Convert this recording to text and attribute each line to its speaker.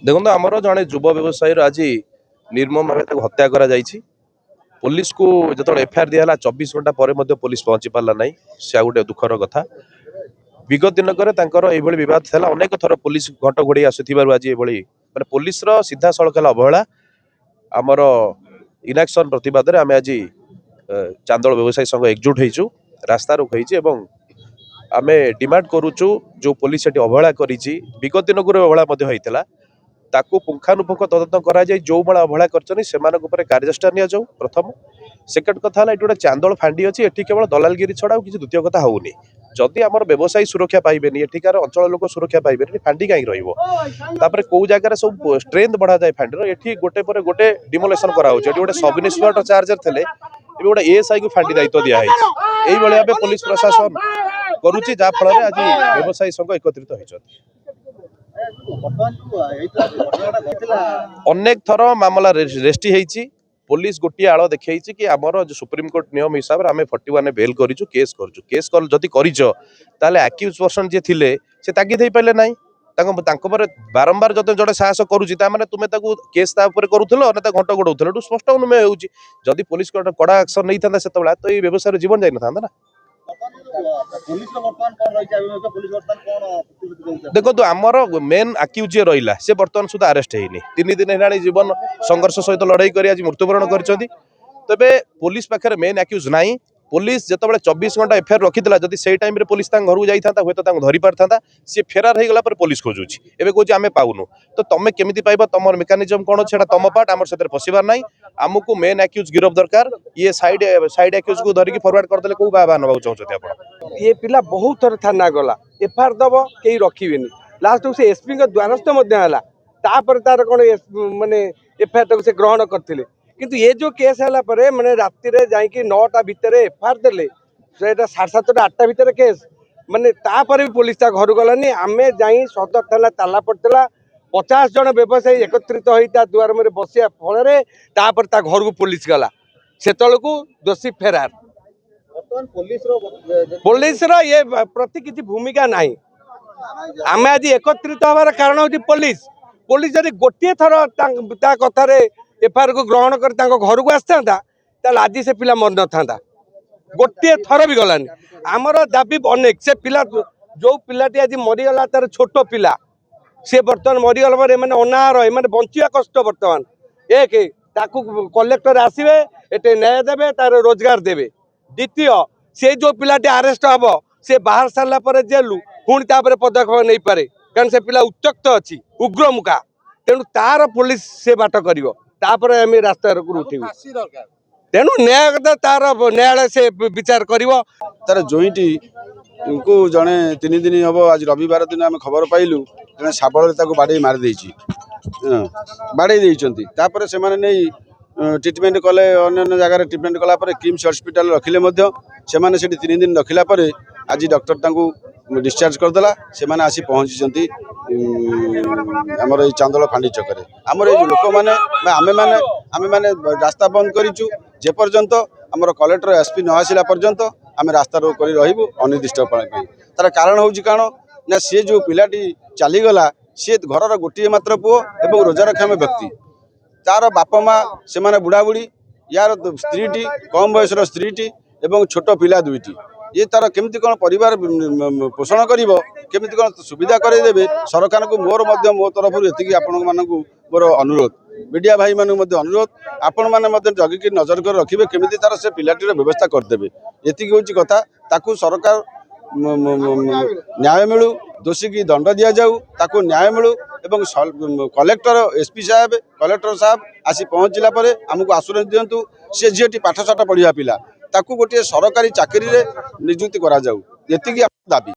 Speaker 1: देखो आमर जड़े युव व्यवसायी आज निर्मम भाव हत्या करा पुलिस को जो एफआईआर दिया 24 घंटा पर पुलिस पहुंची पारा ना से गोटे दुखर कथा। विगत दिनक बद था अनेक थर पुलिस घट घोड़े आसुवर आज मैं पुलिस सीधा सड़क अवहेला आमर इनाक्शन प्रतिवाद आम आज चांदोल व्यवसायी संघ एकजुट होइचु रास्ता रोक आम डिमांड करुचु जो पुलिस ये अवहेला कर विगत दिन अवहेला होता ताकू पुंखानुपुंख तदंत करा जाए जो भाया अवहेला कर कार्यष्टा नि जाऊ प्रथम। सेकेंड कथा ये गोटे चांदोल फांडी अच्छी एटी केवल दलालगिरी छड़ा किसी द्वितीय कथा होनी जदि आम व्यवसायी सुरक्षा पाइबे एठिकार अंचल लोक सुरक्षा पाइबे फांडी कहीं रही कौ जगार सब स्ट्रेंथ बढ़ा जाए फांडीर एटी गोटे पर गोटे डिमोलेसन कराऊे गोटे सब इन्स्पेक्टर चार्जर थे गोटे एएसआई को फांडी दायित्व दिखाई भाव पुलिस प्रशासन करुच्ची जहाँफल आज व्यवसायी संघ एकत्रित होती अनेक थर मामला रेस्टी होती पुलिस गोटे आड़ देखी कि आमर जो सुप्रीमकोर्ट नियम हिसाब से आम 41 बेल करूँ केस करूँ जदि कर आक्यूज पर्सन जी थे से तागिद हो पारे ना बारंबार जो जोड़े साहस करुँचे तुम्हें केस करूल ना घंट गोड़े स्पष्ट अनुमेय होदी पुलिस कड़ा एक्शन नहीं था से तो ये व्यवसाय जीवन जाई ना ना देखो तो आमर मेन आक्यूज रहा से बर्तमान सुधा अरेस्ट होनी 3 दिन है जीवन संघर्ष सहित लड़ाई कर आज मृत्युवरण कर तेरे पुलिस पाखे मेन आक्यूज ना पुलिस जो 24 घंटा एफआईआर रखी जब से टाइम पुलिस घर को जाता हे तो धरी पार था सी फेरार हो गला पुलिस खोजुची एवं कौन आम पाऊनु तो तुम केमी पाइब तुम मेकानिजम कौन अच्छे तुम पार्ट आम से फसबार ना आमको मेन आक्यूज गिरफ दरकार ये साइड आक्यूज को धरिकी फरवर्ड करदे कौ बाबा नवा चाहते आप
Speaker 2: ये पिला बहुत थर थाना गला एफआईआर दब कई रखिए लास्ट को से एसपी द्वारस्थ तार कौन माने एफआईआर से ग्रहण करते किंतु ये जो केस है मैंने राति जाकि 9टा भितर एफआईआर देले से 7:30 8टा भितर केस माने तापर भी पुलिस घर गलानी आम जाई सदर थाना ताला पड़ता 50 जन व्यवसायी एकत्रित होता दुआर में बसिया फल घर को पुलिस गला से दोषी फेरार पुलिस ये प्रति किसी भूमिका नहीं आम आज एकत्रित हमार कारण हूँ पुलिस पुलिस जब गोटे थर कथार एफआईआर को ग्रहण कर घर को आसता आज से पिला मर न था गोटे थर भी गलानी आमर दाबी अनेक से पिला जो पिलाटी आज मरीगला तार छोट पिला सी बर्तमान मरीगला पर मैंने अनाहार मैंने बंचा कष्ट बर्तमान एक कलेक्टर आसवे ये न्याय देवे तार रोजगार देवे द्वितीय से जो पिलाटी अरेस्ट हम से बाहर सारा पर जेलू पुणी पदक्षेप नहीं पारे कारण से पिला उत्त्यक्त अच्छी उग्रमुखा तेणु तार पुलिस से बाट कर रास्ता उठे तेणु न्याय तार न्यायालय से विचार कर
Speaker 3: तार जोईटी को जड़े 3 दिन हम आज रविवार दिन आम खबर पाइलु जड़े शाबल बाड़े मारी बाड़े से नहीं ट्रिटमेंट कले अन्य जगह ट्रिटमेंट कलापर किम्स हॉस्पिटल रखिले से 3 दिन रखिला आज डॉक्टर डिस्चार्ज करदेला से आसी पहुँची आमर ये चांदोल फांडी चक्कर आमर ये लोक मैंने आम मैंने रास्ता बंद करूँ जेपर्यंत आमर कलेक्टर एसपी न आसला पर्यंत आम रास्ता रोक कर रही अनिर्दिष्ट तार कारण हूँ कौन ना सी जो पिलाटी चलीगला सी घर गोटे मात्र पुओ एवं रोजगारक्षम व्यक्ति तार बापा माँ से बुढ़ा बुढ़ी यार स्त्रीटी कम बयसर स्त्रीटी एवं छोट पिला 2टी ये तार केमती कौन परिवार पोषण केमती कौन सुविधा करदेवे सरकार को मो तरफ ये आपण मानू मोर अनुरोध मीडिया भाई मानू अनुरोध आपण मैंने जगिकी नजर कर रखिए केमी तार से पिलाटीर व्यवस्था करदेवे ये हूँ कथा ताकू सरकार न्याय मिलू दोषी की दंड दि जाऊ ताकू न्याय मिलू एवं कलेक्टर एसपी साहब कलेक्टर साहब आसी पहुँचला आमको आश्वासन दिंतु सी झीटी पाठशाठ पढ़ा पिला ताकू गोटे सरकारी चाकरी रे नियुक्ति करा जाऊ ये दाबी।